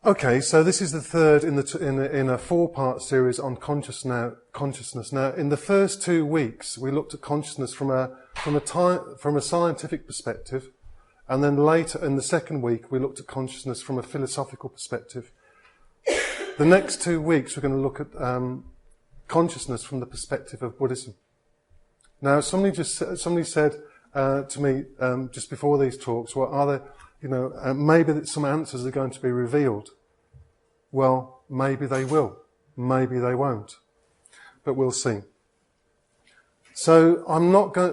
Okay, so this is the third in a four-part series on consciousness. Now, in the first 2 weeks, we looked at consciousness from a scientific perspective, and then later in the second week, we looked at consciousness from a philosophical perspective. The next 2 weeks, we're going to look at consciousness from the perspective of Buddhism. Now, somebody said to me just before these talks, well, are there, maybe that some answers are going to be revealed. Well, maybe they will. Maybe they won't. But we'll see. So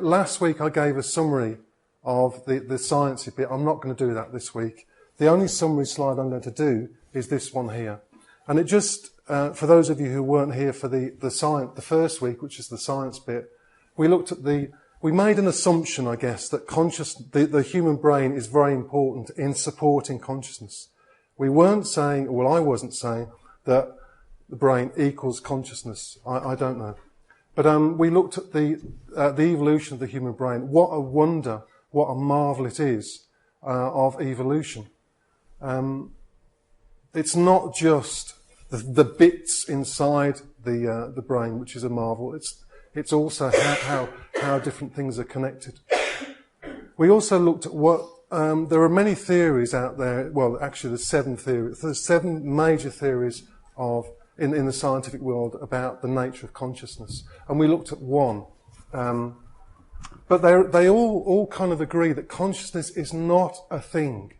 last week I gave a summary of the sciencey bit. I'm not going to do that this week. The only summary slide I'm going to do is this one here. And it just, for those of you who weren't here for the first week, which is the science bit, we made an assumption, I guess, that the human brain is very important in supporting consciousness. We weren't saying, well, I wasn't saying that the brain equals consciousness. I don't know. But we looked at the evolution of the human brain. What a wonder, what a marvel it is of evolution. It's not just the bits inside the brain, which is a marvel. It's also how different things are connected. We also looked at there are many theories out there. Well, actually, there's 7 theories. There's 7 major theories in the scientific world about the nature of consciousness, and we looked at one. But they all kind of agree that consciousness is not a thing.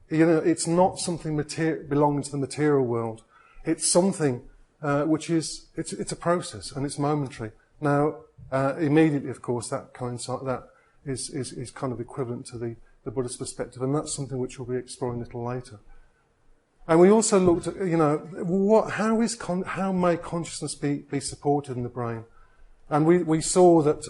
It's not something belonging to the material world. It's something which is it's a process, and it's momentary. Now, immediately, of course, that is kind of equivalent to the Buddhist perspective, and that's something which we'll be exploring a little later. And we also looked at, how may consciousness be supported in the brain? And we saw that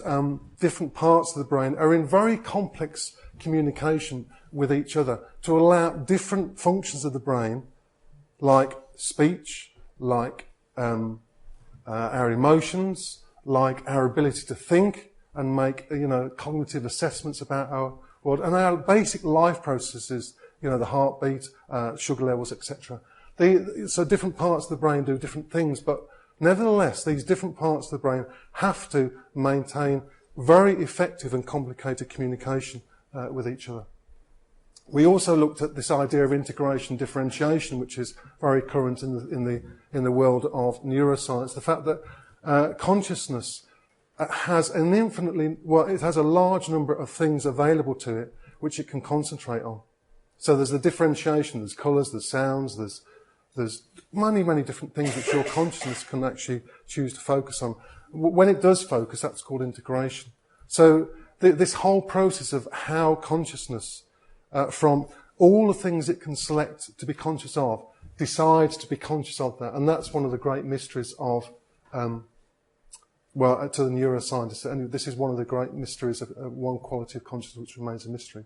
different parts of the brain are in very complex communication with each other to allow different functions of the brain, like speech, like our emotions, like our ability to think and make, cognitive assessments about our world, and our basic life processes, the heartbeat, sugar levels, etc. So different parts of the brain do different things, but nevertheless, these different parts of the brain have to maintain very effective and complicated communication with each other. We also looked at this idea of integration differentiation, which is very current in the world of neuroscience. The fact that consciousness has it has a large number of things available to it which it can concentrate on. So there's the differentiation, there's colours, there's sounds, there's many, many different things which your consciousness can actually choose to focus on. When it does focus, that's called integration. So this whole process of how consciousness, from all the things it can select to be conscious of, decides to be conscious of that. And that's one of the great mysteries of to the neuroscientists, and this is one of the great mysteries of one quality of consciousness which remains a mystery.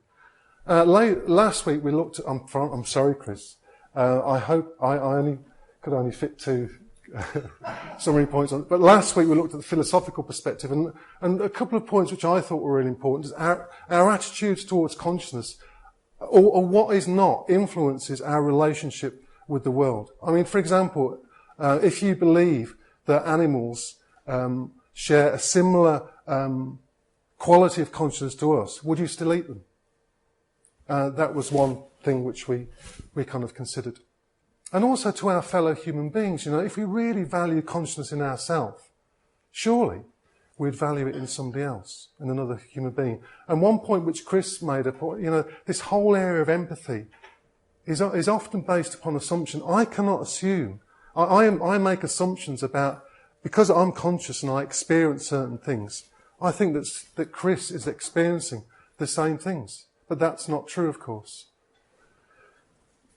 Last week we looked at, I'm sorry, Chris, I hope I could only fit 2 summary points on it, but last week we looked at the philosophical perspective, and a couple of points which I thought were really important is our attitudes towards consciousness, or what is not, influences our relationship with the world. I mean, for example, if you believe that animals share a similar quality of consciousness to us, would you still eat them? That was one thing which we kind of considered. And also to our fellow human beings, if we really value consciousness in ourselves, surely we'd value it in somebody else, in another human being. And one point which Chris made, this whole area of empathy is often based upon assumption. I cannot assume. I make assumptions about, because I'm conscious and I experience certain things, I think that Chris is experiencing the same things. But that's not true, of course.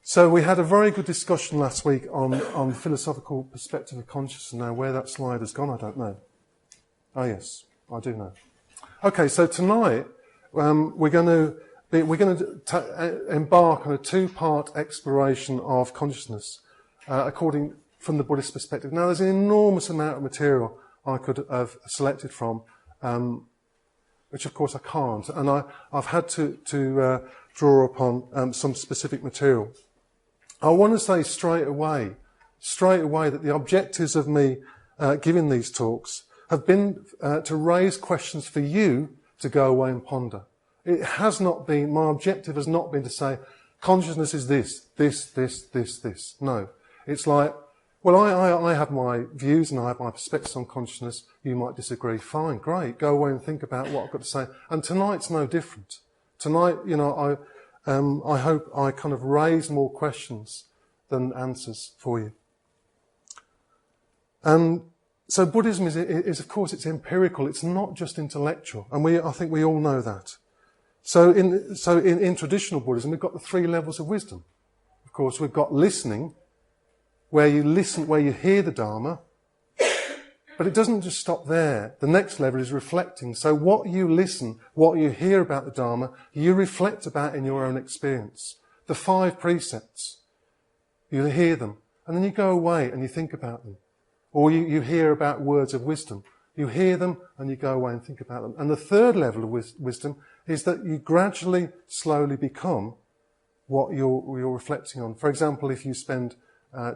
So we had a very good discussion last week on philosophical perspective of consciousness. Now, where that slide has gone, I don't know. Oh yes, I do know. Okay, so tonight we're going to embark on a 2-part exploration of consciousness, from the Buddhist perspective. Now, there's an enormous amount of material I could have selected from, which of course I can't, and I've had to draw upon some specific material. I want to say straight away that the objectives of me giving these talks have been to raise questions for you to go away and ponder. It has not been, my objective has not been to say, consciousness is this. No. It's like, well, I have my views and I have my perspectives on consciousness. You might disagree. Fine, great. Go away and think about what I've got to say. And tonight's no different. Tonight, I hope I kind of raise more questions than answers for you. So Buddhism is, of course, it's empirical. It's not just intellectual. And I think we all know that. So in traditional Buddhism, we've got the 3 levels of wisdom. Of course, we've got listening, where you hear the Dharma, but it doesn't just stop there. The next level is reflecting. So what you listen, what you hear about the Dharma, you reflect about in your own experience. The 5 precepts, you hear them, and then you go away and you think about them. Or you hear about words of wisdom. You hear them and you go away and think about them. And the 3rd level of wisdom is that you gradually, slowly become what you're reflecting on. For example, if you spend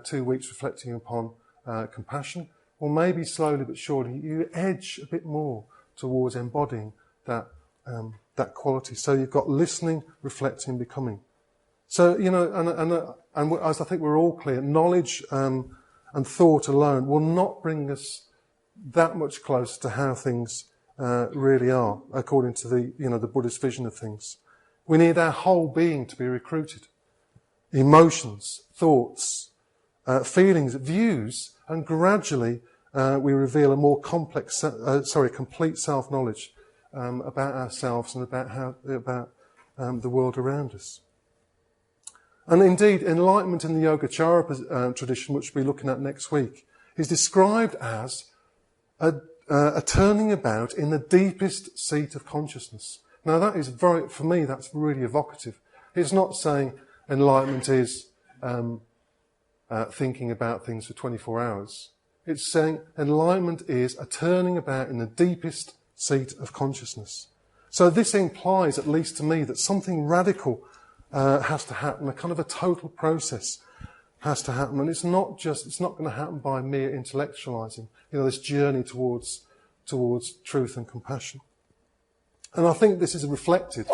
2 weeks reflecting upon compassion, or maybe slowly but surely you edge a bit more towards embodying that quality. So you've got listening, reflecting, becoming. So, and as I think we're all clear, knowledge and thought alone will not bring us that much closer to how things really are, according to the Buddhist vision of things. We need our whole being to be recruited. Emotions, thoughts, feelings, views, and gradually we reveal a more complete self-knowledge about ourselves and about the world around us. And indeed, enlightenment in the Yogacara tradition, which we'll be looking at next week, is described as a turning about in the deepest seat of consciousness. Now that is for me, that's really evocative. It's not saying enlightenment is thinking about things for 24 hours. It's saying enlightenment is a turning about in the deepest seat of consciousness. So this implies, at least to me, that something radical has to happen, a kind of a total process has to happen. And it's not going to happen by mere intellectualizing, this journey towards truth and compassion. And I think this is reflected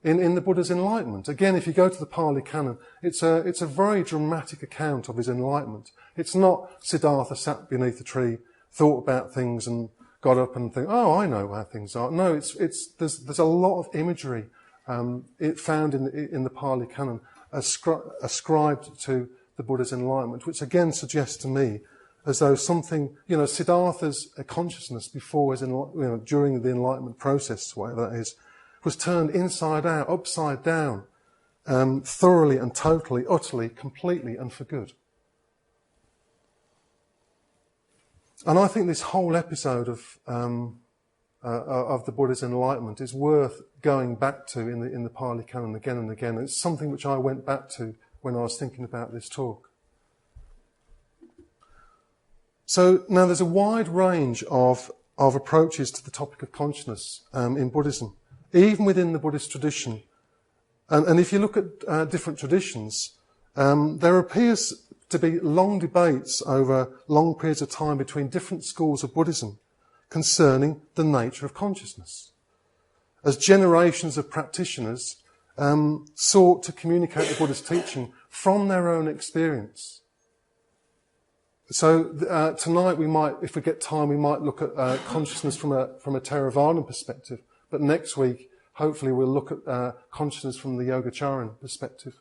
in the Buddha's enlightenment. Again, if you go to the Pali Canon, it's a very dramatic account of his enlightenment. It's not Siddhartha sat beneath a tree, thought about things and got up and think, oh, I know how things are. No, there's a lot of imagery found in the Pali Canon ascribed to the Buddha's enlightenment, which again suggests to me as though something, Siddhartha's consciousness before during the enlightenment process, whatever that is, was turned inside out, upside down, thoroughly and totally, utterly, completely, and for good. And I think this whole episode of the Buddha's enlightenment is worth going back to in the Pali Canon again and again. It's something which I went back to when I was thinking about this talk. So now there's a wide range of approaches to the topic of consciousness in Buddhism, even within the Buddhist tradition. And if you look at different traditions, there appears to be long debates over long periods of time between different schools of Buddhism concerning the nature of consciousness, as generations of practitioners sought to communicate the Buddha's teaching from their own experience. So tonight we might, if we get time, we might look at consciousness from a Theravadan perspective, but next week hopefully we'll look at consciousness from the Yogacaran perspective.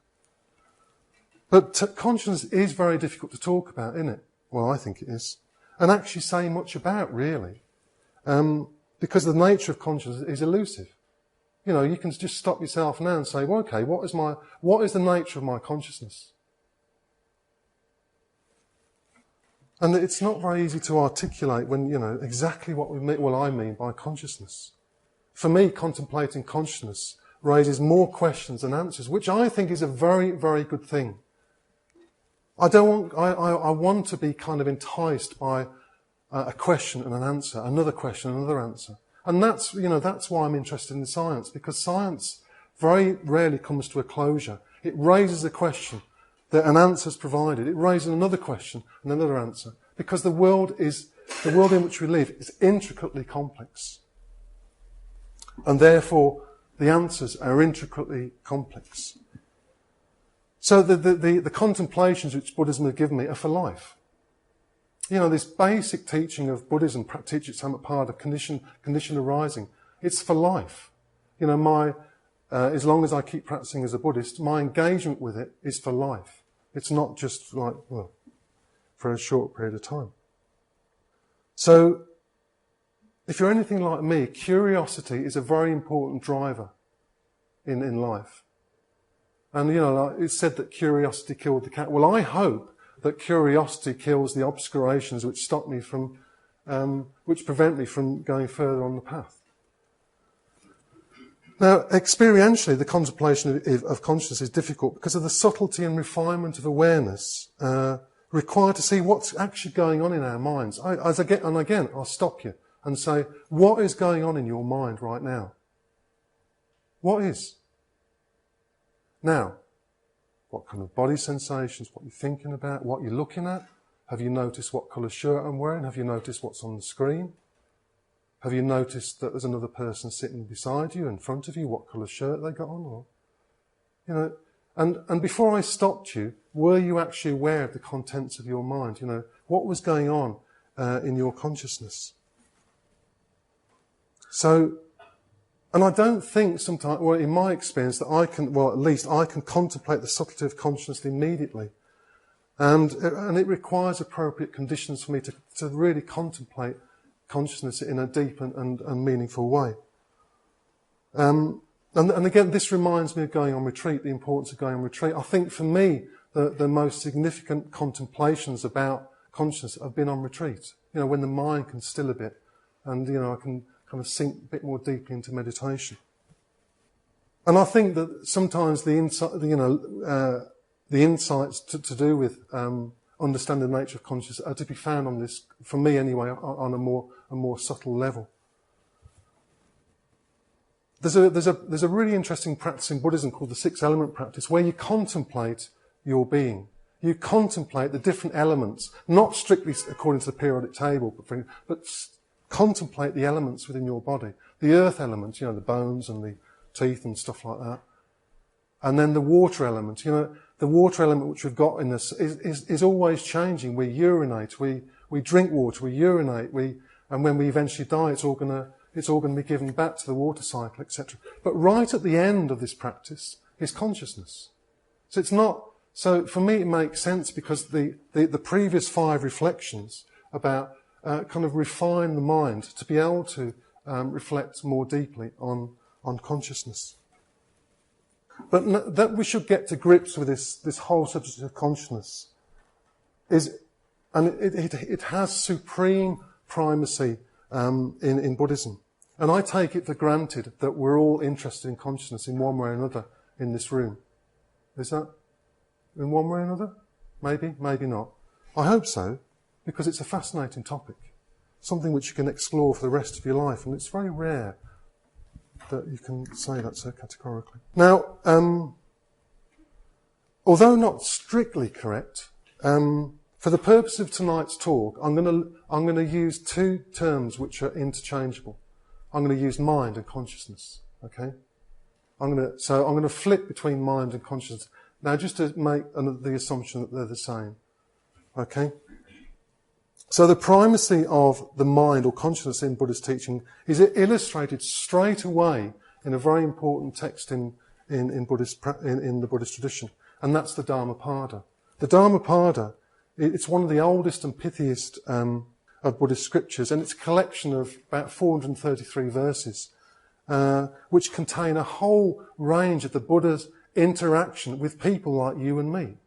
But consciousness is very difficult to talk about, isn't it? Well, I think it is. And actually say much about, really. Because the nature of consciousness is elusive. You can just stop yourself now and say, well, okay, what is the nature of my consciousness? And it's not very easy to articulate when, exactly what I mean by consciousness. For me, contemplating consciousness raises more questions than answers, which I think is a very, very good thing. I want to be kind of enticed by a question and an answer, another question, another answer. And that's why I'm interested in science, because science very rarely comes to a closure. It raises a question, that an answer is provided, it raises another question and another answer. Because the world in which we live is intricately complex. And therefore, the answers are intricately complex. So the contemplations which Buddhism has given me are for life. You know, this basic teaching of Buddhism, teaches some part of conditioned arising. It's for life. You know, as long as I keep practicing as a Buddhist, my engagement with it is for life. It's not just like, well, for a short period of time. So, if you're anything like me, curiosity is a very important driver in life. And, you know, like it's said that curiosity killed the cat. Well, I hope that curiosity kills the obscurations which stop me from, which prevent me from going further on the path. Now, experientially, the contemplation of consciousness is difficult because of the subtlety and refinement of awareness required to see what's actually going on in our minds. And again, I'll stop you and say, what is going on in your mind right now? What is? Now, what kind of body sensations, what you're thinking about, what you're looking at? Have you noticed what colour shirt I'm wearing? Have you noticed what's on the screen? Have you noticed that there's another person sitting beside you, in front of you, what colour shirt they got on? Or, you know, and before I stopped you, were you actually aware of the contents of your mind? You know, what was going on in your consciousness? So, and I don't think sometimes, well, in my experience, that at least I can contemplate the subtlety of consciousness immediately. And it requires appropriate conditions for me to really contemplate consciousness in a deep and meaningful way. And again, this reminds me of going on retreat, the importance of going on retreat. I think for me, the most significant contemplations about consciousness have been on retreat. You know, when the mind can still a bit and, you know, I can kind of sink a bit more deeply into meditation. And I think that sometimes the insights to do with understanding the nature of consciousness are to be found on this, for me anyway, on a more subtle level. There's a really interesting practice in Buddhism called the six element practice, where you contemplate your being. You contemplate the different elements, not strictly according to the periodic table, but contemplate the elements within your body. The earth element, you know, the bones and the teeth and stuff like that. And then the water element, you know, the water element which we've got in us is always changing. We urinate, we drink water, we urinate, and when we eventually die, it's all going to be given back to the water cycle, etc. But right at the end of this practice is consciousness. So it's not. So for me, it makes sense because the previous 5 reflections about kind of refine the mind to be able to reflect more deeply on consciousness. But that we should get to grips with this whole subject of consciousness it has supreme primacy in Buddhism. And I take it for granted that we're all interested in consciousness in one way or another in this room. Is that in one way or another? Maybe, maybe not. I hope so, because it's a fascinating topic. Something which you can explore for the rest of your life, and it's very rare that you can say that so categorically. Now, although not strictly correct, for the purpose of tonight's talk, I'm going to use 2 terms which are interchangeable. I'm going to use mind and consciousness. Okay, I'm going to flip between mind and consciousness. Now, just to make the assumption that they're the same. Okay. So the primacy of the mind or consciousness in Buddhist teaching is illustrated straight away in a very important text in the Buddhist tradition, and that's the Dhammapada. The Dhammapada, it's one of the oldest and pithiest of Buddhist scriptures, and it's a collection of about 433 verses, which contain a whole range of the Buddha's interaction with people like you and me.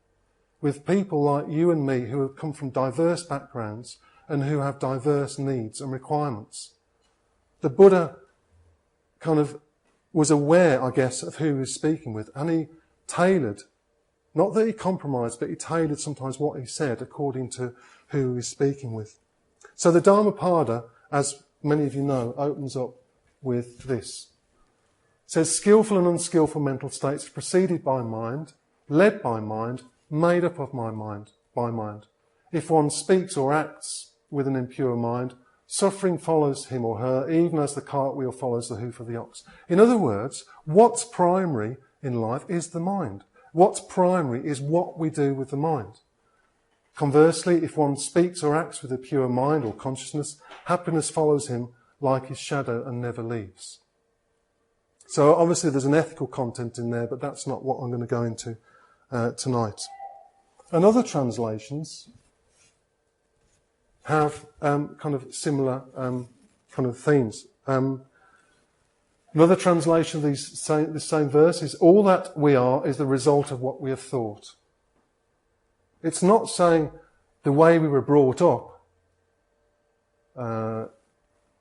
With people like you and me who have come from diverse backgrounds and who have diverse needs and requirements. The Buddha kind of was aware, I guess, of who he was speaking with, and he tailored, not that he compromised, but he tailored sometimes what he said according to who he was speaking with. So the Dhammapada, as many of you know, opens up with this. It says, skillful and unskillful mental states are preceded by mind, led by mind, made up of my mind, by mind. If one speaks or acts with an impure mind, suffering follows him or her, even as the cartwheel follows the hoof of the ox. In other words, what's primary in life is the mind. What's primary is what we do with the mind. Conversely, if one speaks or acts with a pure mind or consciousness, happiness follows him like his shadow and never leaves. So obviously there's an ethical content in there, but that's not what I'm going to go into tonight. And other translations have kind of similar kind of themes. Another translation of this same verse is, all that we are is the result of what we have thought. It's not saying the way we were brought up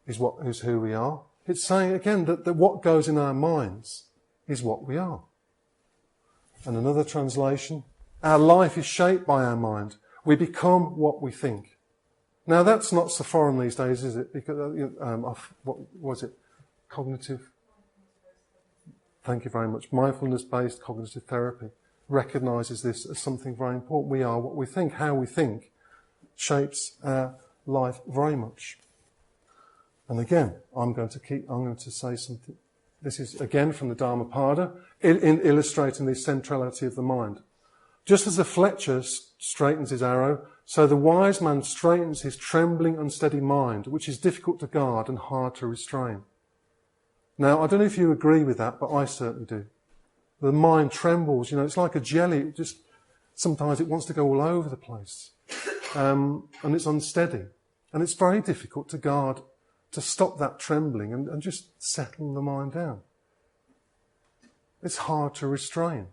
is who we are. It's saying, again, that what goes in our minds is what we are. And another translation, our life is shaped by our mind. We become what we think. Now, that's not so foreign these days, is it? Because, what was it? Cognitive? Thank you very much. Mindfulness-based cognitive therapy recognises this as something very important. We are what we think. How we think shapes our life very much. And again, I'm going to say something. This is again from the Dhammapada, in illustrating the centrality of the mind. Just as a fletcher straightens his arrow, so the wise man straightens his trembling, unsteady mind, which is difficult to guard and hard to restrain. Now, I don't know if you agree with that, but I certainly do. The mind trembles, it's like a jelly. Sometimes it wants to go all over the place. And it's unsteady. And it's very difficult to guard, to stop that trembling and just settle the mind down. It's hard to restrain.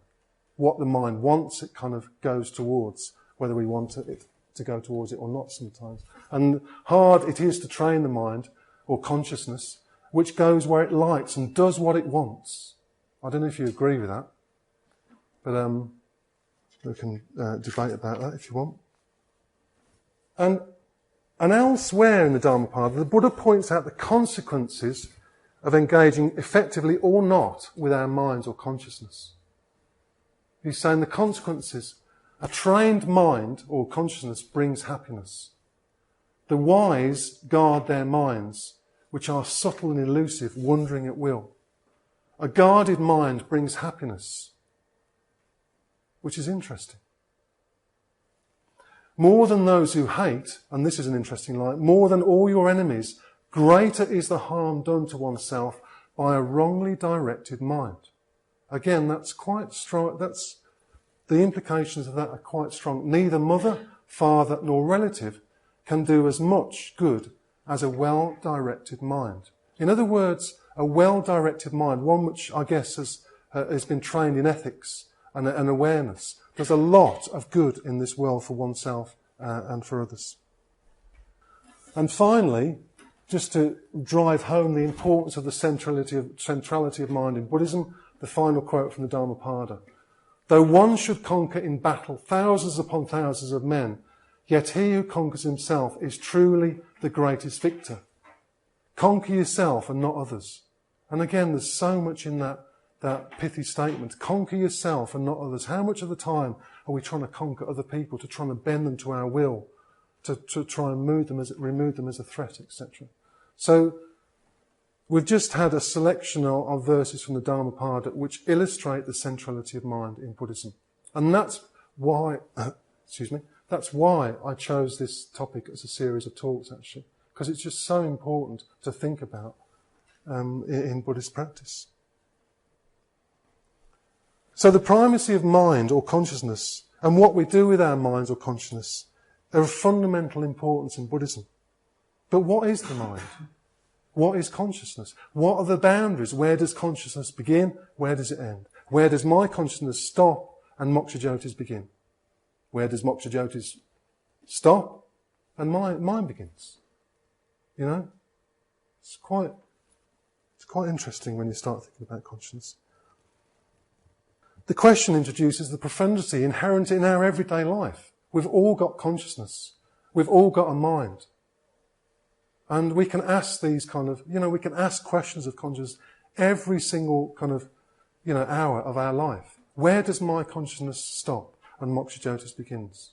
What the mind wants, it kind of goes towards, whether we want it to go towards it or not sometimes. And hard it is to train the mind, or consciousness, which goes where it likes and does what it wants. I don't know if you agree with that, but we can debate about that if you want. And elsewhere in the Dhammapada, the Buddha points out the consequences of engaging effectively or not with our minds or consciousness. He's saying the consequences, a trained mind or consciousness brings happiness. The wise guard their minds, which are subtle and elusive, wandering at will. A guarded mind brings happiness, which is interesting. More than those who hate, and this is an interesting line, more than all your enemies, greater is the harm done to oneself by a wrongly directed mind. Again, that's quite strong. The implications of that are quite strong. Neither mother, father, nor relative can do as much good as a well-directed mind. In other words, a well-directed mind, one which I guess has been trained in ethics and awareness, does a lot of good in this world for oneself and for others. And finally, just to drive home the importance of the centrality of mind in Buddhism, the final quote from the Dhammapada. Though one should conquer in battle thousands upon thousands of men, yet he who conquers himself is truly the greatest victor. Conquer yourself and not others. And again, there's so much in that pithy statement. Conquer yourself and not others. How much of the time are we trying to conquer other people, to try and bend them to our will, to try and remove them as a threat, etc.? So we've just had a selection of verses from the Dhammapada which illustrate the centrality of mind in Buddhism. And that's why, that's why I chose this topic as a series of talks, actually, because it's just so important to think about in Buddhist practice. So the primacy of mind or consciousness and what we do with our minds or consciousness are of fundamental importance in Buddhism. But what is the mind? What is consciousness? What are the boundaries? Where does consciousness begin? Where does it end? Where does my consciousness stop and Moksha Jyoti's begin? Where does Moksha Jyoti's stop and mine begins? It's quite interesting when you start thinking about consciousness. The question introduces the profundity inherent in our everyday life. We've all got consciousness. We've all got a mind. And we can ask these we can ask questions of consciousness every single hour of our life. Where does my consciousness stop? and moksha begins.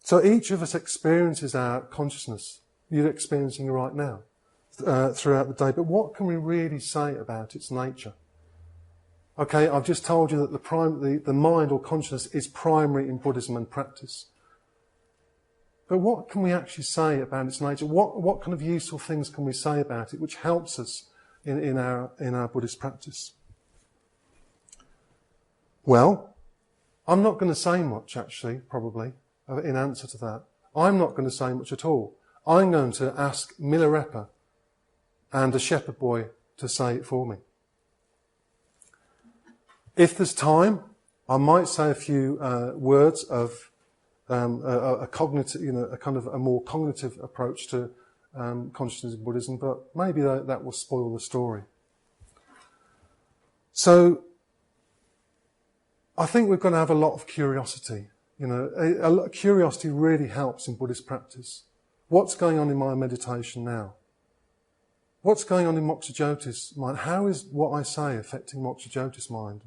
So each of us experiences our consciousness. You're experiencing right now, throughout the day. But what can we really say about its nature? Okay, I've just told you that the mind or consciousness is primary in Buddhism and practice. But what can we actually say about its nature? What kind of useful things can we say about it which helps us in our Buddhist practice? Well, I'm not going to say much actually, probably, in answer to that. I'm not going to say much at all. I'm going to ask Milarepa and a shepherd boy to say it for me. If there's time, I might say a few words of a cognitive, a kind of a more cognitive approach to consciousness in Buddhism, but maybe that will spoil the story. So, I think we're going to have a lot of curiosity. Curiosity really helps in Buddhist practice. What's going on in my meditation now? What's going on in Moksha mind? How is what I say affecting Moksha mind?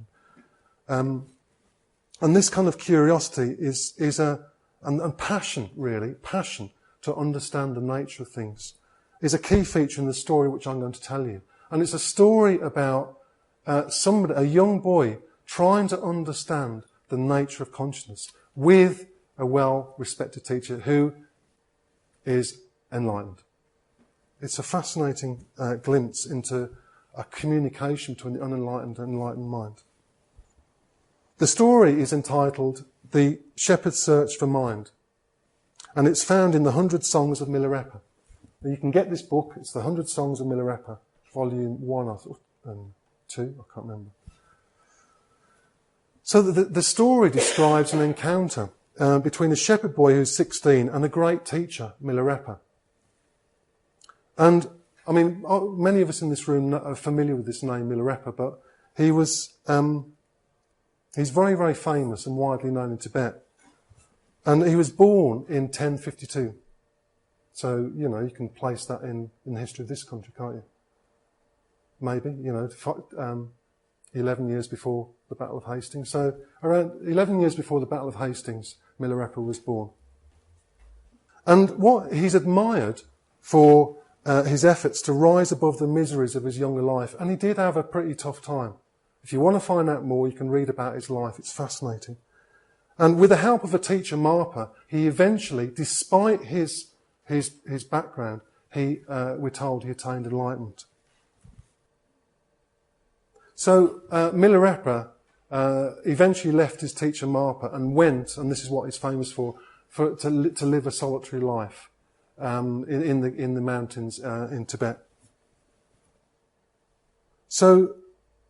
And this kind of curiosity and passion, really, passion to understand the nature of things, is a key feature in the story which I'm going to tell you. And it's a story about a young boy trying to understand the nature of consciousness with a well-respected teacher who is enlightened. It's a fascinating glimpse into a communication between the unenlightened and enlightened mind. The story is entitled The Shepherd's Search for Mind, and it's found in the 100 Songs of Milarepa. Now you can get this book, it's the 100 Songs of Milarepa, volume 1 and 2, I can't remember. So the story describes an encounter between a shepherd boy who's 16 and a great teacher, Milarepa. And, I mean, many of us in this room are familiar with this name, Milarepa, but he's very, very famous and widely known in Tibet. And he was born in 1052. So, you can place that in the history of this country, can't you? Maybe, 11 years before the Battle of Hastings. So, around 11 years before the Battle of Hastings, Milarepa was born. And what he's admired for his efforts to rise above the miseries of his younger life. And he did have a pretty tough time. If you want to find out more, you can read about his life. It's fascinating. And with the help of a teacher, Marpa, he eventually, despite his background, we're told he attained enlightenment. So Milarepa eventually left his teacher Marpa and went, and this is what he's famous for to live a solitary life in the mountains in Tibet. So,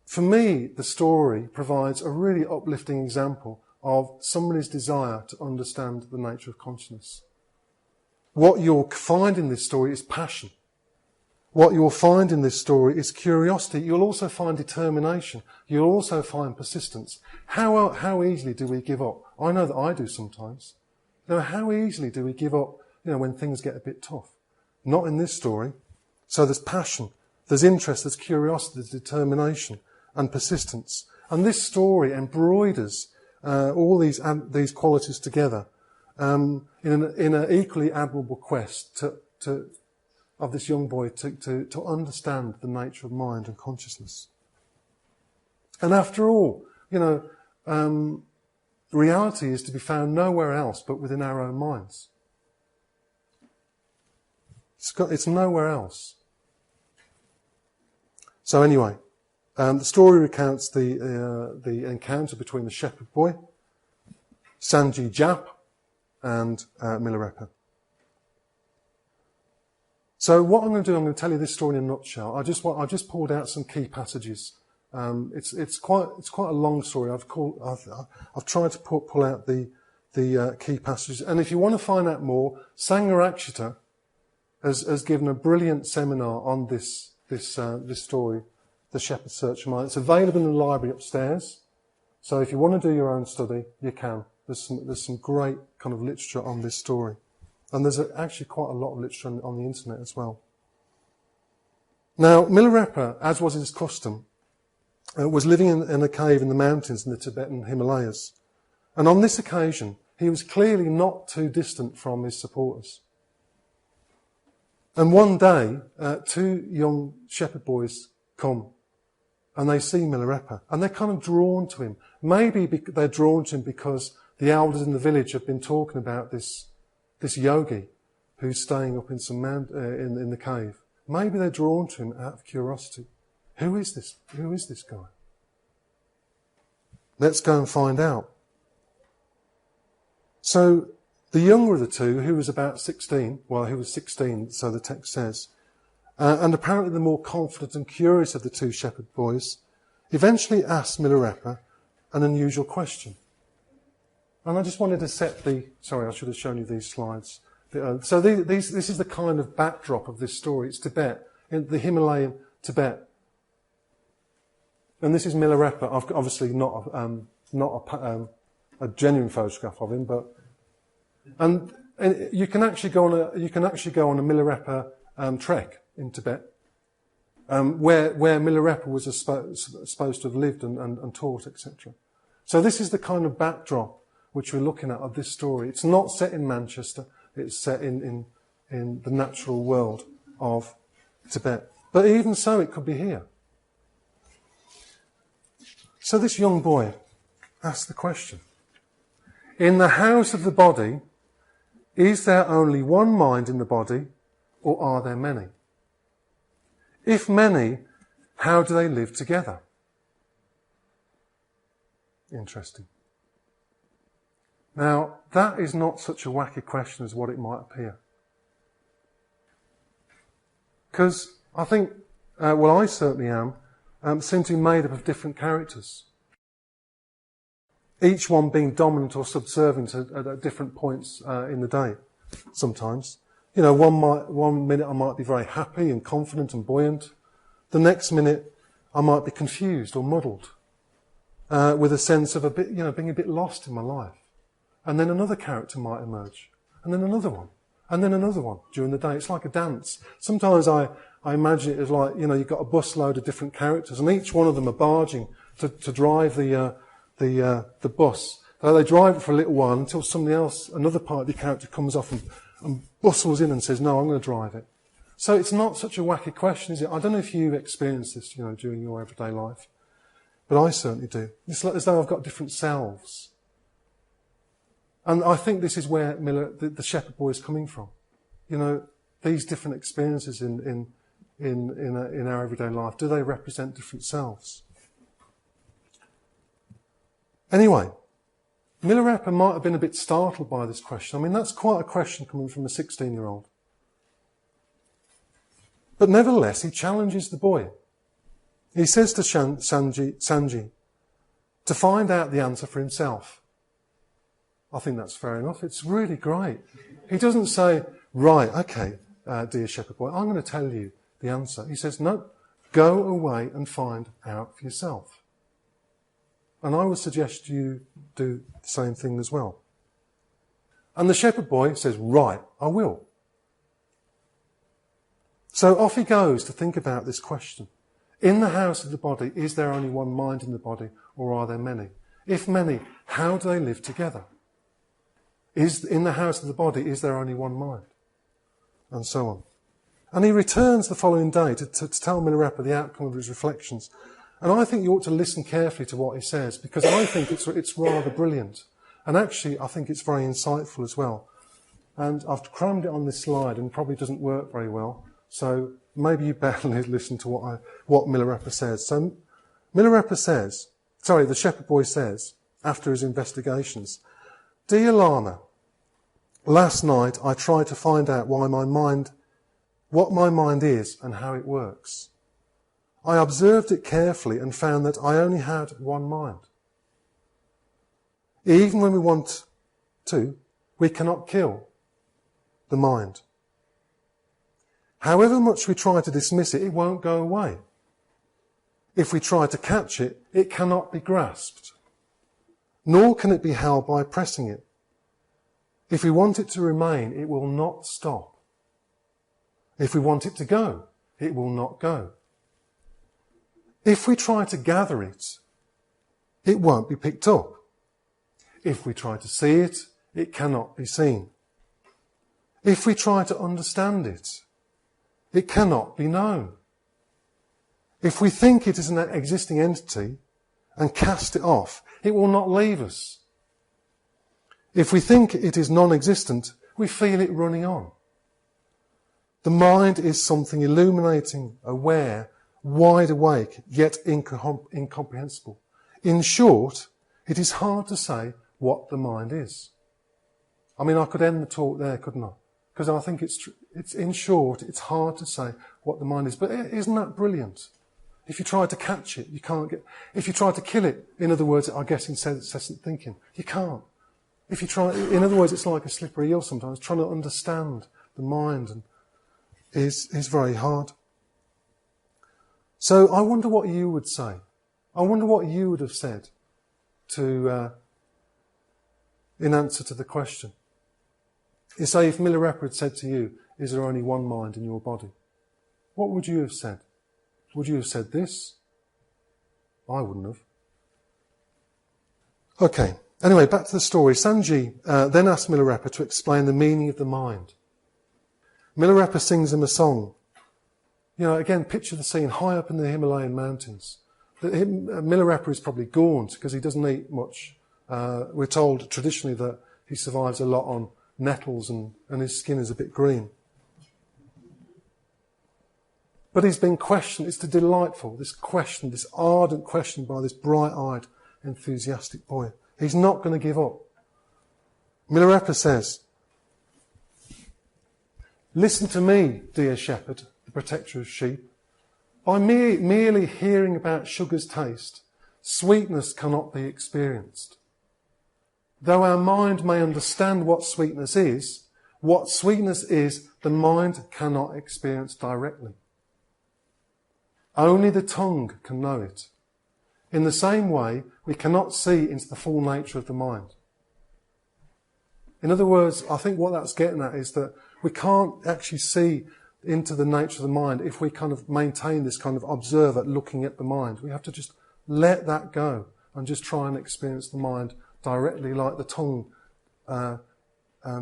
for me, the story provides a really uplifting example of somebody's desire to understand the nature of consciousness. What you'll find in this story is passion. What you'll find in this story is curiosity. You'll also find determination. You'll also find persistence. How easily do we give up? I know that I do sometimes. How easily do we give up, when things get a bit tough? Not in this story. So there's passion, there's interest, there's curiosity, there's determination and persistence. And this story embroiders all these qualities together in an equally admirable quest of this young boy to understand the nature of mind and consciousness. And after all, reality is to be found nowhere else but within our own minds. It's nowhere else. So anyway, the story recounts the encounter between the shepherd boy, Sanji Jap, and Milarepa. So what I'm going to do, I'm going to tell you this story in a nutshell. I just pulled out some key passages. It's quite a long story. I've tried to pull out the key passages. And if you want to find out more, Sangharakshita has given a brilliant seminar on this story, The Shepherd's Search for Mind. It's available in the library upstairs. So if you want to do your own study, you can. There's some great kind of literature on this story. And there's actually quite a lot of literature on the internet as well. Now, Milarepa, as was his custom, was living in a cave in the mountains in the Tibetan Himalayas. And on this occasion, he was clearly not too distant from his supporters. And one day, two young shepherd boys come and they see Milarepa and they're kind of drawn to him. Maybe they're drawn to him because the elders in the village have been talking about this yogi who's staying up in some in the cave. Maybe they're drawn to him out of curiosity. Who is this? Who is this guy? Let's go and find out. So the younger of the two, who was about 16, well, he was 16, so the text says, and apparently the more confident and curious of the two shepherd boys, eventually asked Milarepa an unusual question. And I just wanted to set sorry, I should have shown you these slides. So this is the kind of backdrop of this story. It's Tibet, in the Himalayan Tibet. And this is Milarepa. I've obviously not a genuine photograph of him, but and you can actually go on a Milarepa trek in Tibet, where Milarepa was supposed to have lived and taught, etc. So this is the kind of backdrop which we're looking at of this story. It's not set in Manchester. It's set in the natural world of Tibet. But even so, it could be here. So this young boy asked the question, in the house of the body, is there only one mind in the body, or are there many? If many, how do they live together? Interesting. Now, that is not such a wacky question as what it might appear. Because I think, I certainly am, seem to be made up of different characters. Each one being dominant or subservient at different points in the day, sometimes. You know, one minute I might be very happy and confident and buoyant. The next minute I might be confused or muddled, with a sense of being a bit lost in my life. And then another character might emerge, and then another one, and then another one during the day. It's like a dance. Sometimes I imagine it as like, you've got a busload of different characters, and each one of them are barging to drive the bus. So they drive it for a little while until somebody else, another part of the character, comes off and bustles in and says, "No, I'm going to drive it." So it's not such a wacky question, is it? I don't know if you've experienced this, during your everyday life, but I certainly do. It's like as though I've got different selves. And I think this is where the shepherd boy is coming from. These different experiences in our everyday life, do they represent different selves? Anyway, Milarepa might have been a bit startled by this question. I mean, that's quite a question coming from a 16-year-old. But nevertheless, he challenges the boy. He says to Sanji to find out the answer for himself. I think that's fair enough. It's really great. He doesn't say, "Right, okay, dear shepherd boy, I'm going to tell you the answer." He says, "No, go away and find out for yourself." And I would suggest you do the same thing as well. And the shepherd boy says, "Right, I will." So off he goes to think about this question. In the house of the body, is there only one mind in the body, or are there many? If many, how do they live together? In the house of the body, is there only one mind? And so on. And he returns the following day to tell Milarepa the outcome of his reflections. And I think you ought to listen carefully to what he says, because I think it's rather brilliant. And actually, I think it's very insightful as well. And I've crammed it on this slide, and it probably doesn't work very well. So maybe you better listen to what Milarepa says. So Milarepa says, the shepherd boy says, after his investigations, "Dear Lama, last night I tried to find out what my mind is and how it works. I observed it carefully and found that I only had one mind. Even when we want to, we cannot kill the mind. However much we try to dismiss it, it won't go away. If we try to catch it, it cannot be grasped, nor can it be held by pressing it. If we want it to remain, it will not stop. If we want it to go, it will not go. If we try to gather it, it won't be picked up. If we try to see it, it cannot be seen. If we try to understand it, it cannot be known. If we think it is an existing entity and cast it off, it will not leave us. If we think it is non-existent, we feel it running on. The mind is something illuminating, aware, wide awake, yet incomprehensible. In short, it is hard to say what the mind is. I mean, I could end the talk there, couldn't I? Because I think it's in short, it's hard to say what the mind is. But isn't that brilliant? If you try to catch it, you can't get... If you try to kill it, in other words, I guess incessant thinking, you can't. If you try... In other words, it's like a slippery eel sometimes. Trying to understand the mind is very hard. So I wonder what you would say. I wonder what you would have said to... in answer to the question. You say, if Milarepa had said to you, is there only one mind in your body? What would you have said? Would you have said this? I wouldn't have. Okay, anyway, back to the story. Sanji then asked Milarepa to explain the meaning of the mind. Milarepa sings him a song. You know, again, picture the scene high up in the Himalayan mountains. Milarepa is probably gaunt because he doesn't eat much. We're told traditionally that he survives a lot on nettles and his skin is a bit green. But he's been questioned. It's delightful, this question, this ardent question by this bright-eyed, enthusiastic boy. He's not going to give up. Milarepa says, "Listen to me, dear shepherd, the protector of sheep. By merely hearing about sugar's taste, sweetness cannot be experienced. Though our mind may understand what sweetness is, the mind cannot experience directly. Only the tongue can know it. In the same way, we cannot see into the full nature of the mind." In other words, I think what that's getting at is that we can't actually see into the nature of the mind if we kind of maintain this kind of observer looking at the mind. We have to just let that go and just try and experience the mind directly, like the tongue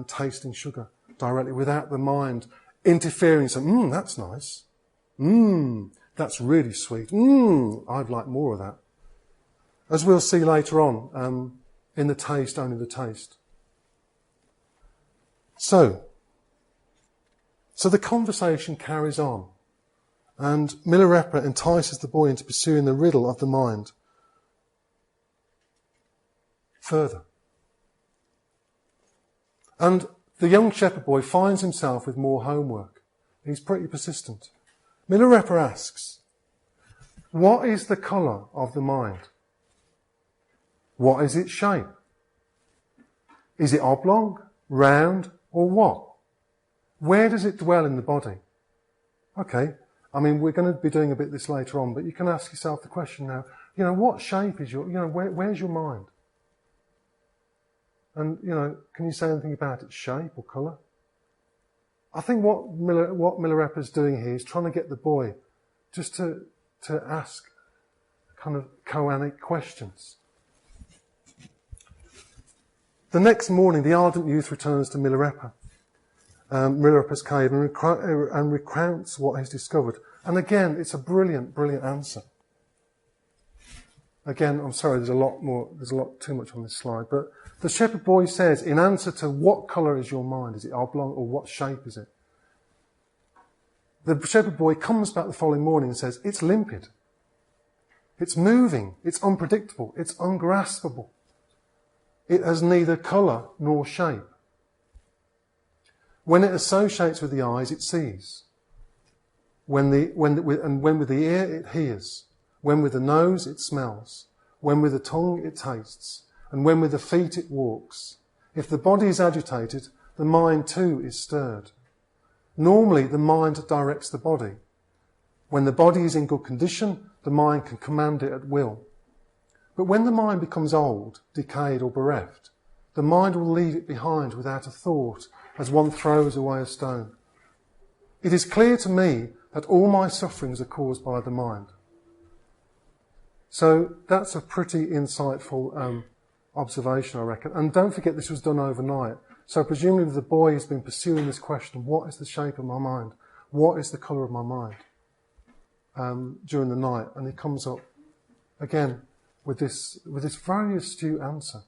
tasting sugar directly, without the mind interfering. So, that's nice. That's really sweet. I'd like more of that. As we'll see later on, in the taste, only the taste. So the conversation carries on, and Milarepa entices the boy into pursuing the riddle of the mind further. And the young shepherd boy finds himself with more homework. He's pretty persistent. Milarepa asks, what is the colour of the mind? What is its shape? Is it oblong, round, or what? Where does it dwell in the body? Okay, I mean, we're going to be doing a bit of this later on, but you can ask yourself the question now, what shape is where's your mind? And, can you say anything about its shape or colour? I think what Milarepa's doing here is trying to get the boy just to ask kind of koanic questions. The next morning, the ardent youth returns to Milarepa's cave and recounts what he's discovered. And again, it's a brilliant, brilliant answer. Again, I'm sorry, there's a lot too much on this slide, but the shepherd boy says, in answer to what colour is your mind? Is it oblong, or what shape is it? The shepherd boy comes back the following morning and says, it's limpid. It's moving. It's unpredictable. It's ungraspable. It has neither colour nor shape. When it associates with the eyes, it sees. When with the ear, it hears. When with the nose, it smells. When with the tongue, it tastes. And when with the feet, it walks. If the body is agitated, the mind too is stirred. Normally, the mind directs the body. When the body is in good condition, the mind can command it at will. But when the mind becomes old, decayed, or bereft, the mind will leave it behind without a thought, as one throws away a stone. It is clear to me that all my sufferings are caused by the mind. So that's a pretty insightful observation, I reckon. And don't forget, this was done overnight. So presumably the boy has been pursuing this question, what is the shape of my mind? What is the colour of my mind? During the night. And he comes up, again, with this very astute answer.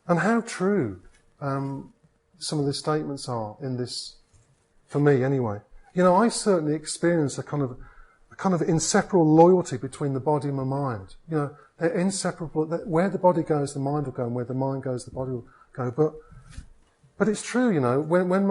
And how true some of the statements are in this, for me anyway. You know, I certainly experience a kind of inseparable loyalty between the body and my mind. You know, they're inseparable. Where the body goes, the mind will go, and where the mind goes, the body will go. But it's true, you know, when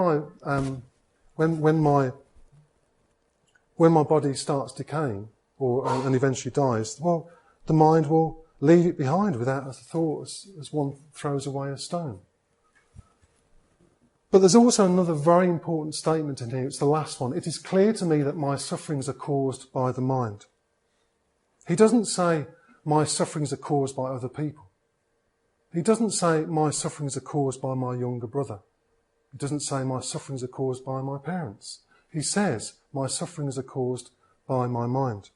my body starts decaying and eventually dies, well, the mind will leave it behind without a thought, as one throws away a stone. But there's also another very important statement in here. It's the last one. It is clear to me that my sufferings are caused by the mind. He doesn't say my sufferings are caused by other people. He doesn't say my sufferings are caused by my younger brother. He doesn't say my sufferings are caused by my parents. He says my sufferings are caused by my mind.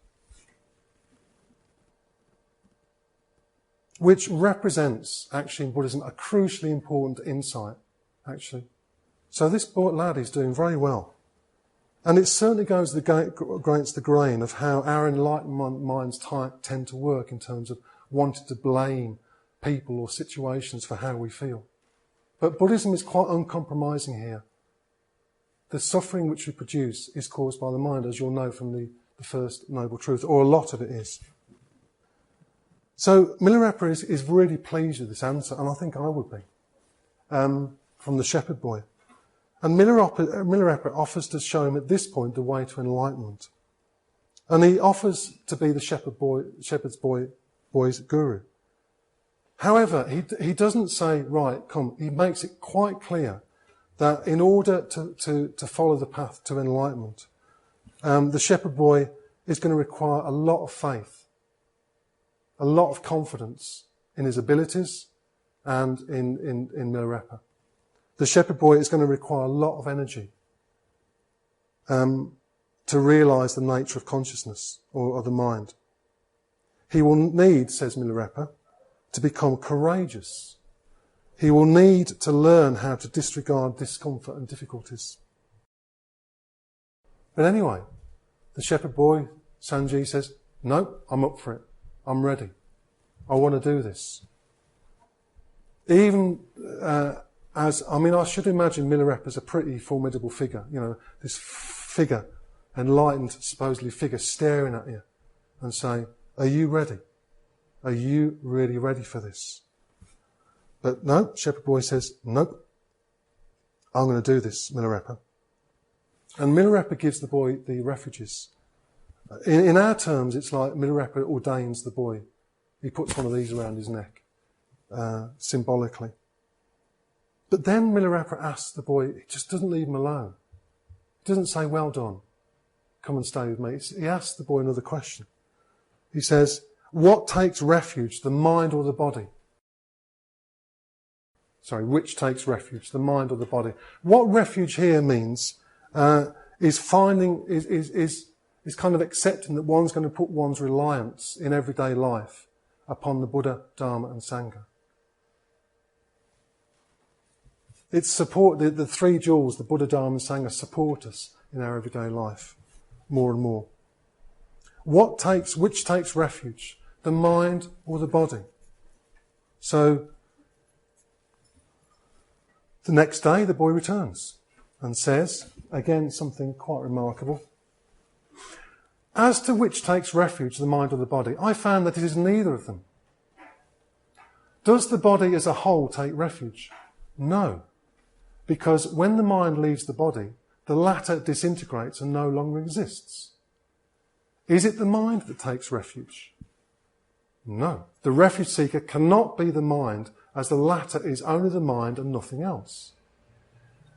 Which represents, actually in Buddhism, a crucially important insight, actually. So this lad is doing very well. And it certainly goes against the grain of how our enlightened minds tend to work in terms of wanting to blame people or situations for how we feel. But Buddhism is quite uncompromising here. The suffering which we produce is caused by the mind, as you'll know from the First Noble Truth, or a lot of it is. So Milarepa is really pleased with this answer, and I think I would be, from the shepherd boy. And Milarepa offers to show him at this point the way to enlightenment. And he offers to be the shepherd's boy's guru. However, he doesn't say, right, come, he makes it quite clear that in order to follow the path to enlightenment, the shepherd boy is going to require a lot of faith, a lot of confidence in his abilities and in Milarepa. The shepherd boy is going to require a lot of energy to realise the nature of consciousness or of the mind. He will need, says Milarepa, to become courageous. He will need to learn how to disregard discomfort and difficulties. But anyway, the shepherd boy, Sanji, says, no, I'm up for it. I'm ready. I want to do this. Even I should imagine Milarepa as a pretty formidable figure. You know, this figure, enlightened, supposedly figure, staring at you and saying, are you ready? Are you really ready for this? But no, shepherd boy says, nope, I'm going to do this, Milarepa. And Milarepa gives the boy the refuges. In our terms, it's like Milarepa ordains the boy. He puts one of these around his neck, symbolically. But then Milarepa asks the boy, he just doesn't leave him alone. He doesn't say, well done, come and stay with me. He asks the boy another question. He says, what takes refuge, the mind or the body? Sorry, which takes refuge, the mind or the body? What refuge here means is kind of accepting that one's going to put one's reliance in everyday life upon the Buddha, Dharma and Sangha. It's support, the three jewels, the Buddha, Dharma and Sangha, support us in our everyday life more and more. Which takes refuge, the mind or the body? So, the next day the boy returns and says, again, something quite remarkable. As to which takes refuge, the mind or the body, I found that it is neither of them. Does the body as a whole take refuge? No. Because when the mind leaves the body, the latter disintegrates and no longer exists. Is it the mind that takes refuge? No. The refuge seeker cannot be the mind, as the latter is only the mind and nothing else.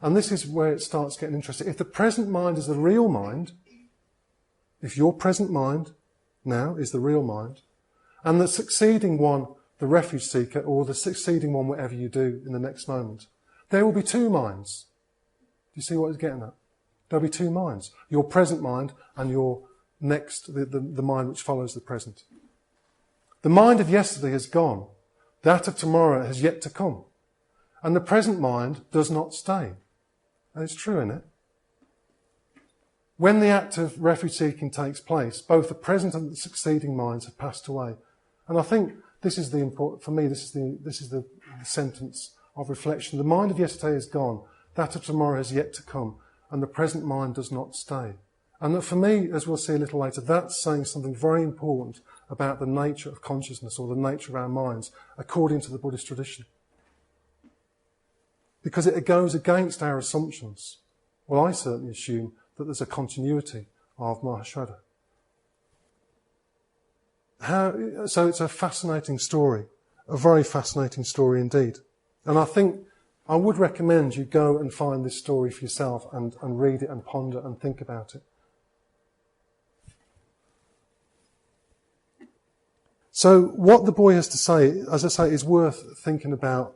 And this is where it starts getting interesting. If the present mind is the real mind, if your present mind now is the real mind, and the succeeding one, the refuge seeker, or the succeeding one, whatever you do in the next moment, there will be two minds. Do you see what he's getting at? There'll be two minds. Your present mind and your next, the mind which follows the present. The mind of yesterday has gone. That of tomorrow has yet to come. And the present mind does not stay. And it's true, isn't it? When the act of refuge seeking takes place, both the present and the succeeding minds have passed away. And I think this is the important, for me, this is the sentence of reflection. The mind of yesterday is gone. That of tomorrow has yet to come. And the present mind does not stay. And that for me, as we'll see a little later, that's saying something very important about the nature of consciousness or the nature of our minds, according to the Buddhist tradition. Because it goes against our assumptions. Well, I certainly assume that there's a continuity of Mahasrahha. So it's a fascinating story, a very fascinating story indeed. And I think I would recommend you go and find this story for yourself and read it and ponder and think about it. So what the boy has to say, as I say, is worth thinking about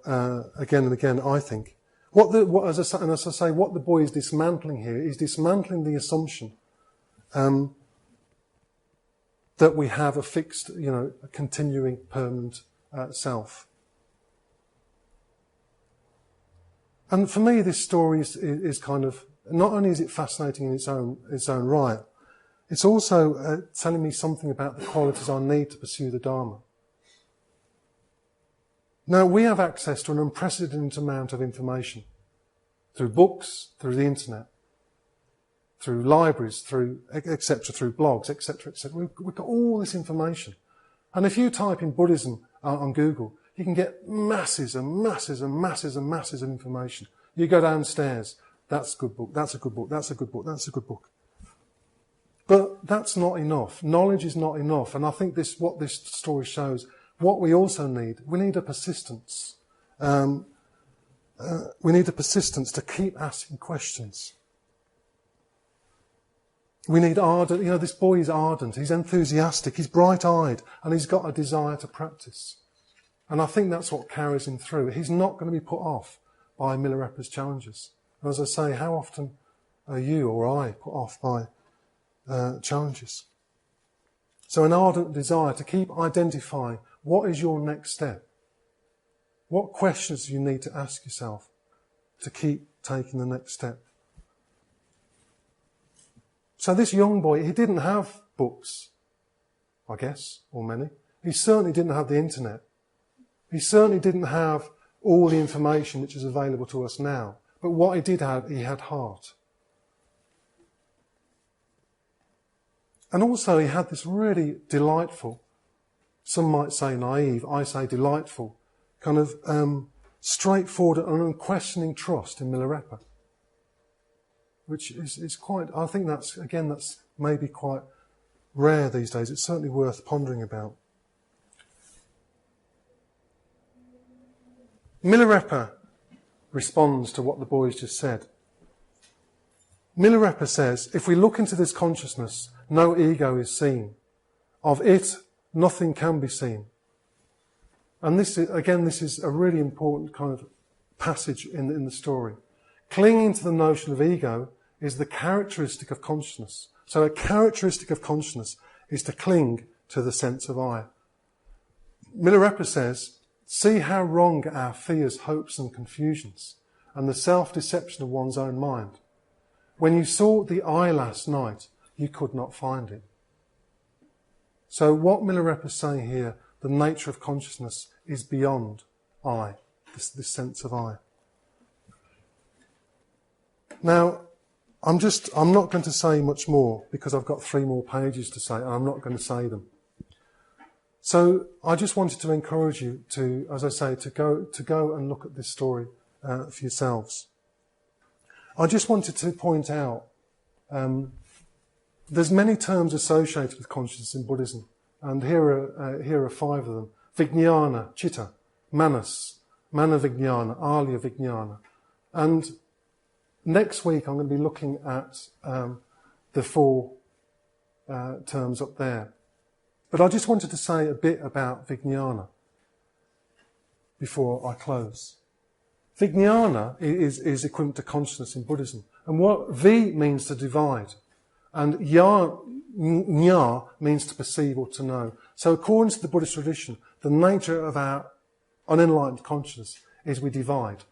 again and again, I think. What the boy is dismantling here is dismantling the assumption that we have a fixed, a continuing, permanent self. And for me, this story is kind of, not only is it fascinating in its own right, it's also telling me something about the qualities I need to pursue the Dharma. Now, we have access to an unprecedented amount of information through books, through the internet, through libraries, through etc., through blogs, etc., etc. We've got all this information. And if you type in Buddhism on Google, you can get masses and masses and masses and masses of information. You go downstairs, that's a good book, that's a good book, that's a good book, that's a good book. But that's not enough. Knowledge is not enough. And I think what this story shows, what we also need, we need a persistence. We need a persistence to keep asking questions. We need ardent, this boy is ardent, he's enthusiastic, he's bright-eyed, and he's got a desire to practice. And I think that's what carries him through. He's not going to be put off by Milarepa's challenges. And as I say, how often are you or I put off by challenges? So an ardent desire to keep identifying what is your next step. What questions do you need to ask yourself to keep taking the next step? So this young boy, he didn't have books, I guess, or many. He certainly didn't have the internet. He certainly didn't have all the information which is available to us now. But what he did have, he had heart. And also he had this really delightful, some might say naive, I say delightful, kind of straightforward and unquestioning trust in Milarepa. Which is quite, I think that's maybe quite rare these days. It's certainly worth pondering about. Milarepa responds to what the boys just said. Milarepa says, if we look into this consciousness, no ego is seen. Of it, nothing can be seen. And this is a really important kind of passage in the story. Clinging to the notion of ego is the characteristic of consciousness. So a characteristic of consciousness is to cling to the sense of I. Milarepa says, see how wrong are our fears, hopes and confusions, and the self-deception of one's own mind. When you sought the I last night, you could not find it. So what Milarepa is saying here, the nature of consciousness is beyond I, this sense of I. Now, I'm not going to say much more because I've got 3 more pages to say and I'm not going to say them. So I just wanted to encourage you to, as I say, to go and look at this story for yourselves. I just wanted to point out there's many terms associated with consciousness in Buddhism, and here are 5 of them: Vijnana, Chitta, Manas, Manavijnana, Alaya Vijnana, and next week I'm going to be looking at the 4 terms up there. But I just wanted to say a bit about Vijnana before I close. Vijnana is equivalent to consciousness in Buddhism. And what V means to divide. And Nya means to perceive or to know. So according to the Buddhist tradition, the nature of our unenlightened consciousness is we divide.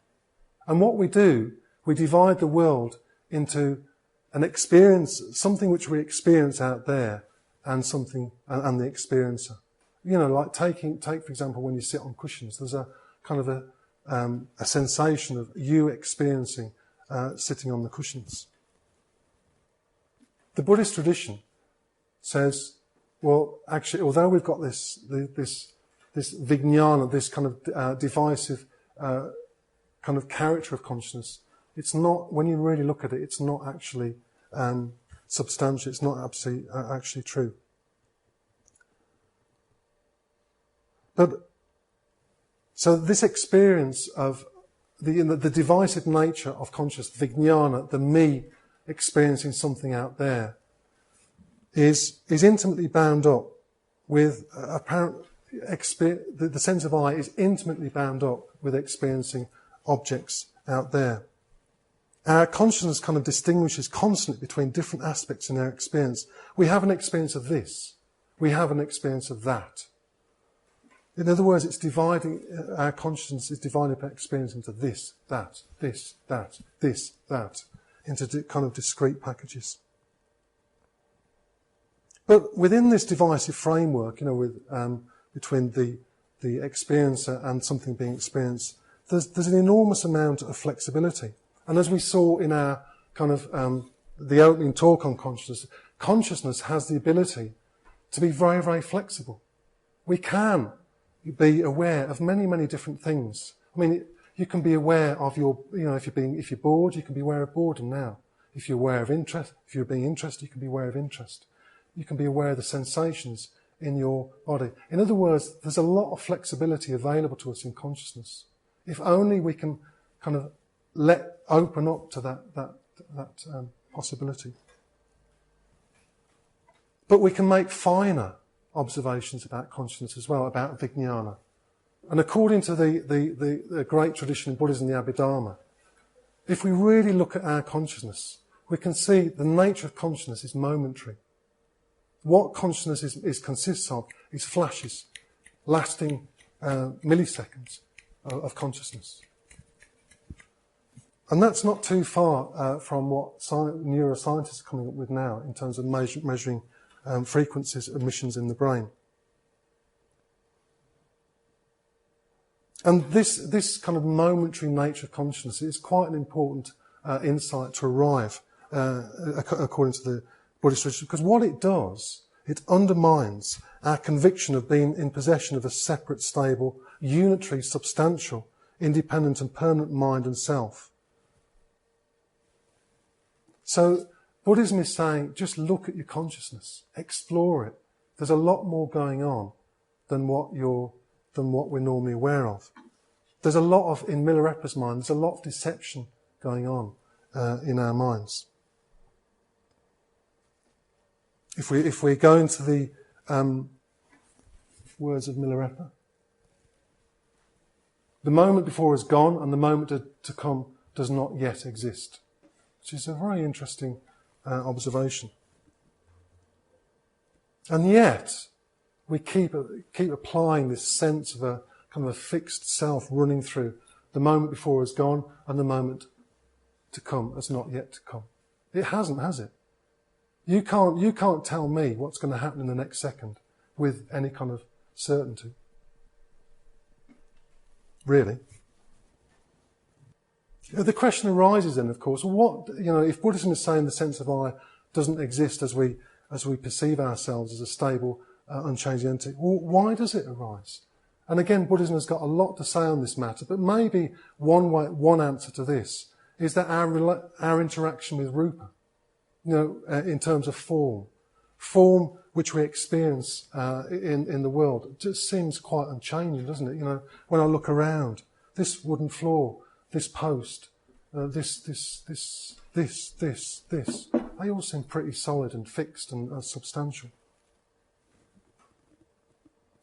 And what we do, we divide the world into an experience, something which we experience out there, and something, and the experiencer. You know, like take for example, when you sit on cushions, there's a kind of a sensation of you experiencing sitting on the cushions. The Buddhist tradition says, well, actually, although we've got this vijnana, this kind of divisive kind of character of consciousness, it's not, when you really look at it, it's not actually substantial, it's not actually true. But, so this experience of the divisive nature of consciousness, vijnana, the me experiencing something out there, is intimately bound up with the sense of I is intimately bound up with experiencing objects out there. Our consciousness kind of distinguishes constantly between different aspects in our experience. We have an experience of this. We have an experience of that. In other words, it's dividing, our consciousness is dividing our experience into this, that, this, that, this, that, into kind of discrete packages. But within this divisive framework, you know, with between the experiencer and something being experienced, there's an enormous amount of flexibility. And as we saw in our kind of the opening talk on consciousness, consciousness has the ability to be very, very flexible. We can be aware of many, many different things. I mean, you can be aware of your, you know, if you're bored, you can be aware of boredom now. If you're aware of interest, if you're being interested, you can be aware of interest. You can be aware of the sensations in your body. In other words, there's a lot of flexibility available to us in consciousness. If only we can kind of open up to that possibility. But we can make finer observations about consciousness as well, about vijnana. And according to the great tradition in Buddhism, the Abhidharma, if we really look at our consciousness, we can see the nature of consciousness is momentary. What consciousness consists of is flashes, lasting milliseconds of consciousness. And that's not too far from what neuroscientists are coming up with now in terms of measuring frequencies, emissions in the brain. And this kind of momentary nature of consciousness is quite an important insight to arrive, according to the Buddhist tradition, because what it does, it undermines our conviction of being in possession of a separate, stable, unitary, substantial, independent and permanent mind and self. So Buddhism is saying, just look at your consciousness, explore it. There's a lot more going on than what we're normally aware of. There's a lot of, in Milarepa's mind, there's a lot of deception going on in our minds. If we go into the words of Milarepa, the moment before is gone and the moment to come does not yet exist, which is a very interesting observation. And yet, we keep applying this sense of a kind of a fixed self running through. The moment before is gone and the moment to come has not yet to come. It hasn't, has it? You can't tell me what's going to happen in the next second with any kind of certainty. Really. The question arises then, of course, if Buddhism is saying the sense of I doesn't exist as we perceive ourselves as a stable, unchanging entity, well, why does it arise? And again, Buddhism has got a lot to say on this matter, but maybe one answer to this is that our interaction with Rupa, in terms of form which we experience in the world, it just seems quite unchanging, doesn't it? When I look around, this wooden floor, this post, this, they all seem pretty solid and fixed and substantial.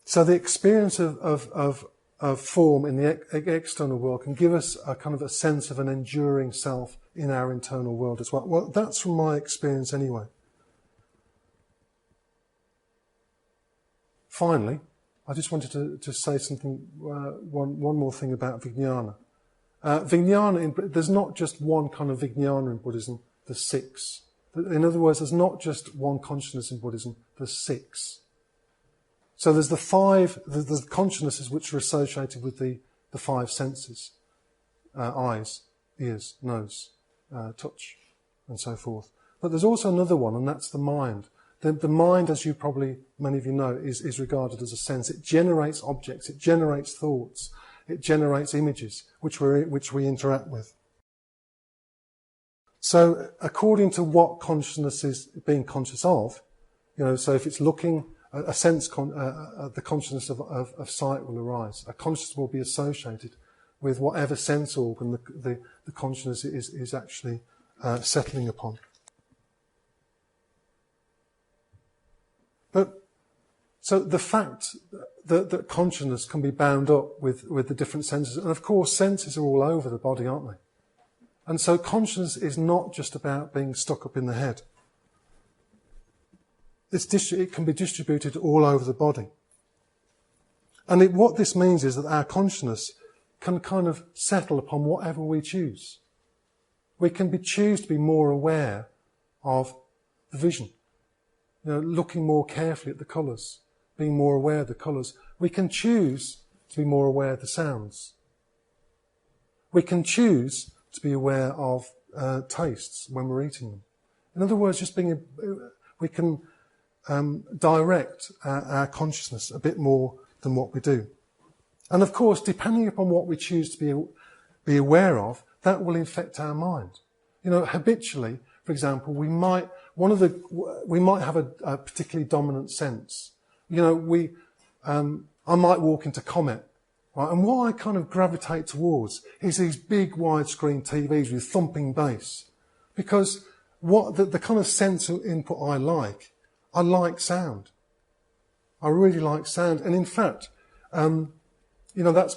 So the experience of form in the external world can give us a kind of a sense of an enduring self in our internal world as well. Well, that's from my experience anyway. finally, I just wanted to say something, one more thing about Vijnana. Vijnana, there's not just one kind of Vijnana in Buddhism, there's 6. In other words, there's not just one consciousness in Buddhism, there's 6. So there's the 5, the consciousnesses which are associated with the 5 senses, eyes, ears, nose, touch, and so forth. But there's also another one, and that's the mind. The mind, as you probably, many of you know, is regarded as a sense. It generates objects, it generates thoughts, it generates images, which we interact with. So according to what consciousness is being conscious of, so if it's looking, a sense, the consciousness of sight will arise. A consciousness will be associated with whatever sense organ the consciousness is actually settling upon. But so the fact that consciousness can be bound up with the different senses, and of course senses are all over the body, aren't they? And so consciousness is not just about being stuck up in the head. It can be distributed all over the body. And what this means is that our consciousness can kind of settle upon whatever we choose. We can choose to be more aware of the vision, looking more carefully at the colours, being more aware of the colours. We can choose to be more aware of the sounds. We can choose to be aware of tastes when we're eating them. In other words, we can direct our consciousness a bit more than what we do. And of course, depending upon what we choose to be aware of, that will infect our mind. Habitually, for example, we might have a particularly dominant sense. I might walk into comment, right? And what I kind of gravitate towards is these big widescreen TVs with thumping bass, because what the kind of sense of input I like sound. I really like sound, and in fact, that's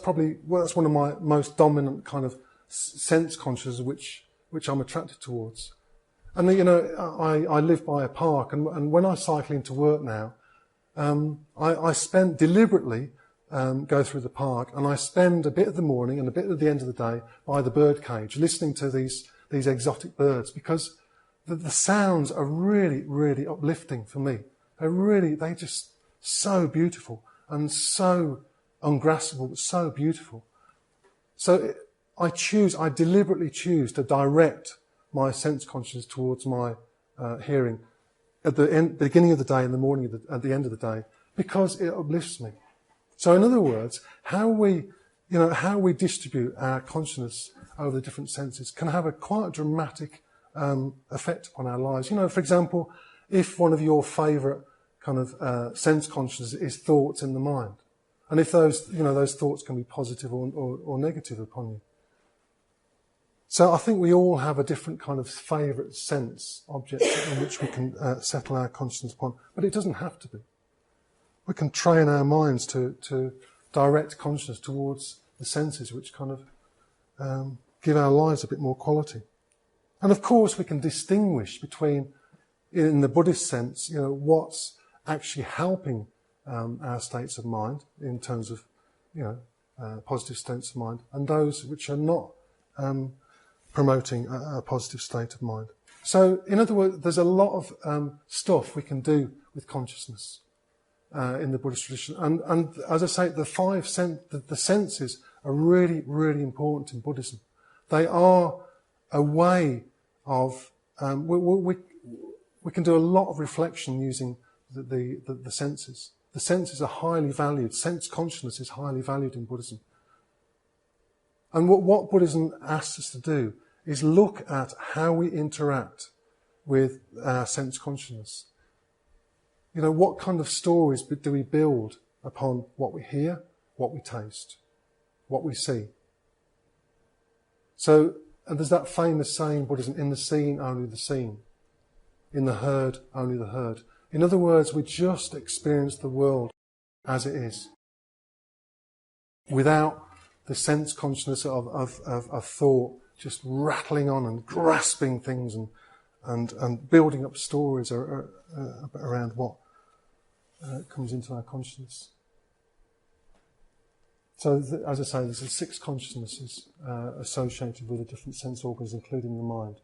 one of my most dominant kind of sense consciousness, which I'm attracted towards. And I live by a park, and when I cycle into work now, I deliberately go through the park, and I spend a bit of the morning and a bit of the end of the day by the bird cage, listening to these exotic birds, because the sounds are really, really uplifting for me. They're just so beautiful and so ungraspable, but so beautiful. So I deliberately choose to direct my sense consciousness towards my hearing at the beginning of the day, in the morning, at the end of the day, because it uplifts me. So in other words, how we distribute our consciousness over the different senses can have quite a dramatic effect on our lives. For example, if one of your favourite kind of sense consciousness is thoughts in the mind, and if those thoughts can be positive or negative upon you. So I think we all have a different kind of favourite sense object in which we can settle our consciousness upon, but it doesn't have to be. We can train our minds to direct consciousness towards the senses, which kind of give our lives a bit more quality. And of course, we can distinguish between, in the Buddhist sense, what's actually helping our states of mind in terms of, positive states of mind, and those which are not promoting a positive state of mind. So, in other words, there's a lot of stuff we can do with consciousness in the Buddhist tradition, and as I say, the senses are really, really important in Buddhism. They are a way of we can do a lot of reflection using the senses. The senses are highly valued. Sense consciousness is highly valued in Buddhism. And what Buddhism asks us to do is look at how we interact with our sense consciousness. What kind of stories do we build upon what we hear, what we taste, what we see? So, and there's that famous saying in Buddhism, in the seen, only the seen. In the heard, only the heard. In other words, we just experience the world as it is, without the sense consciousness of thought just rattling on and grasping things and building up stories around what comes into our consciousness. So, as I say, there's 6 consciousnesses associated with the different sense organs, including the mind.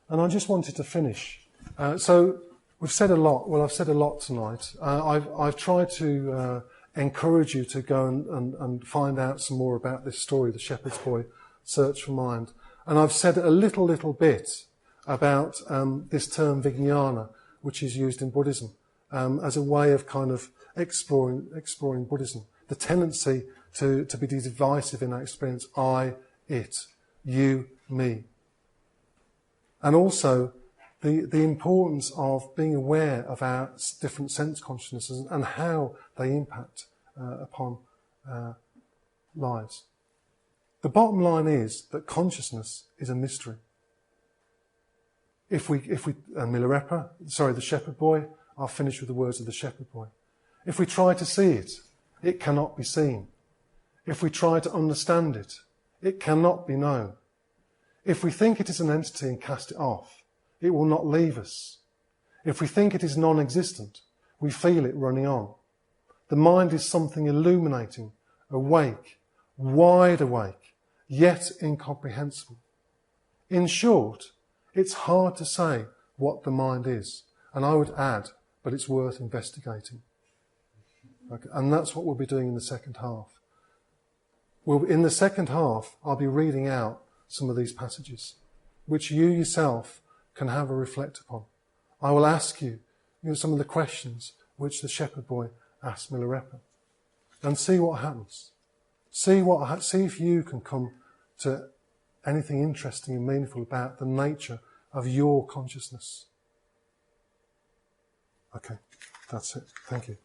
And I just wanted to finish. So, we've said a lot. Well, I've said a lot tonight. I've tried to encourage you to go and find out some more about this story, the shepherd's boy, search for mind. And I've said a little bit about this term vijnana, which is used in Buddhism as a way of kind of exploring Buddhism. The tendency to be divisive in our experience, I, it, you, me. And also the importance of being aware of our different sense consciousnesses and how they impact upon our lives. The bottom line is that consciousness is a mystery. If we Milarepa, the shepherd boy, I'll finish with the words of the shepherd boy. If we try to see it, it cannot be seen. If we try to understand it, it cannot be known. If we think it is an entity and cast it off, it will not leave us. If we think it is non-existent, we feel it running on. The mind is something illuminating, awake, wide awake, yet incomprehensible. In short, it's hard to say what the mind is, and I would add, but it's worth investigating. Okay, and that's what we'll be doing in the second half. In the second half, I'll be reading out some of these passages, which you yourself can have a reflect upon. I will ask you, some of the questions which the shepherd boy asked Milarepa, and see what happens. See if you can come to anything interesting and meaningful about the nature of your consciousness. Okay, that's it. Thank you.